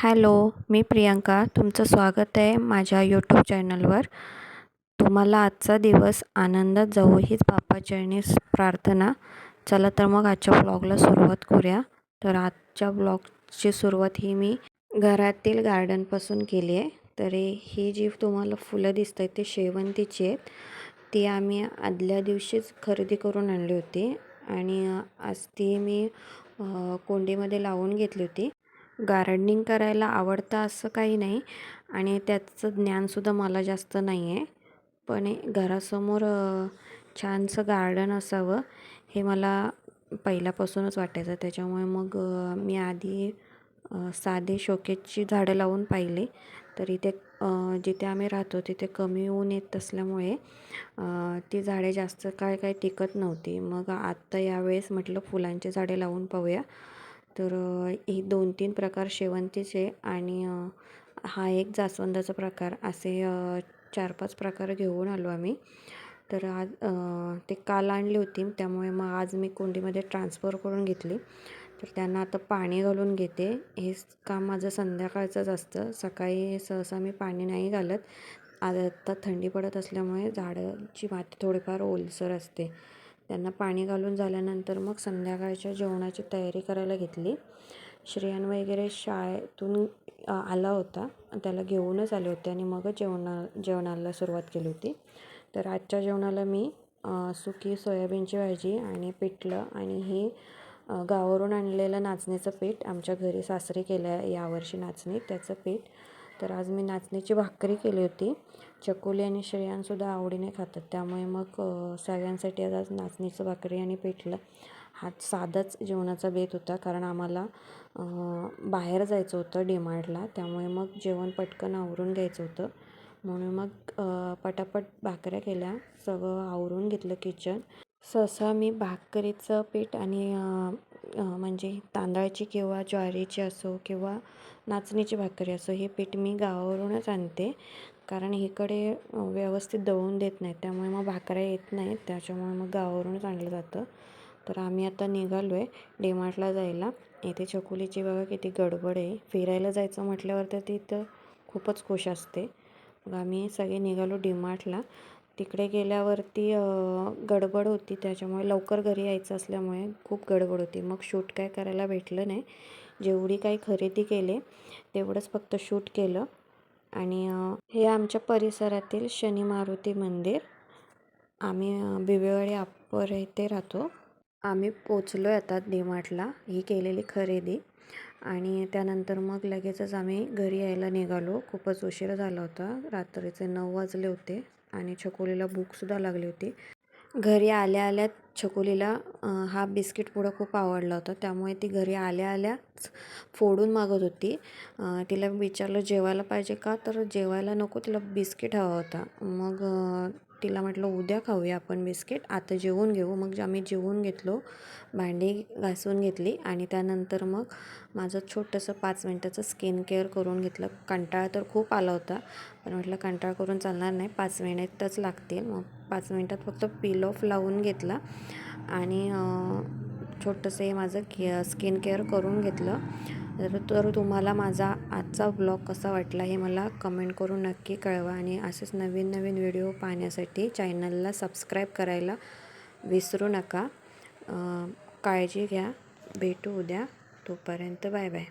Hello, मी प्रियंका. तुमचं स्वागत आहे माझ्या यूट्यूब चॅनलवर. तुम्हाला आजचा दिवस आनंदात जावो हीच बाप्पाचरणी प्रार्थना. चला तर मग आजच्या ब्लॉगला सुरुवात करूया. तर आजच्या ब्लॉगची सुरुवात ही मी घरातील गार्डनपासून केली आहे. तर ही जी तुम्हाला फुलं दिसत आहेत ते शेवंतीची आहेत. ती आम्ही आदल्या दिवशीच खरेदी करून आणली होती आणि आज ती मी कोंडीमध्ये लावून घेतली होती. गार्डनिंग करायला आवडतं असं काही नाही आणि त्याचं ज्ञानसुद्धा मला जास्त नाही आहे. पण घरासमोर छानसं गार्डन असावं हे मला पहिल्यापासूनच वाटायचं. त्याच्यामुळे मग मी आधी साधे शोकेसची झाडं लावून पाहिली. तर इथे जिथे आम्ही राहतो तिथे कमी ऊन येत असल्यामुळे ती झाडे जास्त काळ काही टिकत नव्हती. मग आत्ता यावेळेस म्हटलं फुलांची झाडे लावून पाहूया. तर ही 2-3 प्रकार शेवंतीचे आणि हा एक जास्वंदाचा प्रकार असे 4-5 प्रकार घेऊन आलो आम्ही. तर आज ते काल आणली होती त्यामुळे मग आज मी कुंडीमध्ये ट्रान्सफर करून घेतली. तर त्यांना आता पाणी घालून घेते. हे काम माझं संध्याकाळचंच असतं. सकाळी सहसा मी पाणी नाही घालत. आता थंडी पडत असल्यामुळे झाडाची माती थोडीफार ओलसर असते. त्यांना पाणी घालून झाल्यानंतर मग संध्याकाळच्या जेवणाची तयारी करायला घेतली. श्रेयान वगैरे शाळेतून आला होता. त्याला घेऊनच आले होते आणि मगच जेवणाला सुरुवात केली होती. तर आजच्या जेवणाला मी सुकी सोयाबीनची भाजी आणि पिठलं आणि ही गावावरून आणलेलं नाचणीचं पीठ, आमच्या घरी सासरी केलं आहे यावर्षी नाचणी, त्याचं पीठ. तर आज मी नाचणीची भाकरी केली होती. चकोली आणि श्रेयानसुद्धा आवडीने खातात त्यामुळे मग सगळ्यांसाठी आज नाचणीचं भाकरी आणि पिठलं हा साधाच जेवणाचा बेत होता. कारण आम्हाला बाहेर जायचं होतं डीमार्टला, त्यामुळे मग जेवण पटकन आवरून घ्यायचं होतं. म्हणून मग पटापट भाकऱ्या केल्या, सगळं आवरून घेतलं किचन. सहसा मी भाकरीचं पीठ आणि म्हणजे तांदळाची किंवा ज्वारीची असो किंवा नाचणीची भाकरी असो हे पीठ मी गावावरूनच आणते. कारण इकडे व्यवस्थित दळून देत नाहीत त्यामुळे मग भाकऱ्या येत नाहीत. त्याच्यामुळे मग गावावरूनच आणलं जातं. तर आम्ही आता निघालो आहे डीमार्टला जायला. इथे चकोलीची बघा किती गडबड आहे. फिरायला जायचं म्हटल्यावर तर तिथं खूपच खुश असते. मग आम्ही सगळे निघालो डीमार्टला. तिकडे गेल्यावरती गडबड होती त्याच्यामुळे लवकर घरी यायचं असल्यामुळे खूप गडबड होती. मग शूट काय करायला भेटलं नाही. जेवढी काही खरेदी केली तेवढंच फक्त शूट केलं. आणि हे आमच्या परिसरातील शनी मारुती मंदिर. आम्ही बिबेवाडी अप्पर येथे राहतो. आम्ही पोचलो आहे आता डीमार्टला ही केलेली खरेदी आणि त्यानंतर मग लगेचच आम्ही घरी यायला निघालो. खूपच उशीर झाला होता. रात्रीचे 9 वाजले होते आणि छकुलीला भूकसुद्धा लागली होती. घरी आल्या आल्या छकुलीला हा बिस्किट पुडा खूप आवडला होता त्यामुळे ती घरी आल्या आल्याच फोडून मागत होती. तिला विचारलं जेवायला पाहिजे का, तर जेवायला नको, तिला बिस्किट हवा होता. मग तिला म्हटलं उद्या खाऊया आपण बिस्किट, आता जेवून घेऊ. मग आम्ही जेवून घेतलो, भांडी घासून घेतली आणि त्यानंतर मग माझं छोटंसं 5 मिनटाचं स्किन केअर करून घेतलं. कंटाळा तर खूप आला होता पण म्हटलं कंटाळा करून चालणार नाही, 5 मिनिटच लागतील. मग 5 मिनटात फक्त पील ऑफ लावून घेतला आणि छोटंसं हे माझं स्किन केअर करून घेतलं. तर तुम्हाला माझा आजचा ब्लॉग कसा वाटला हे मला कमेंट करून नक्की कळवा आणि असेच नवीन नवीन व्हिडिओ पाहण्यासाठी चॅनलला सबस्क्राईब करायला विसरू नका. काळजी घ्या. भेटू उद्या. तोपर्यंत बाय बाय.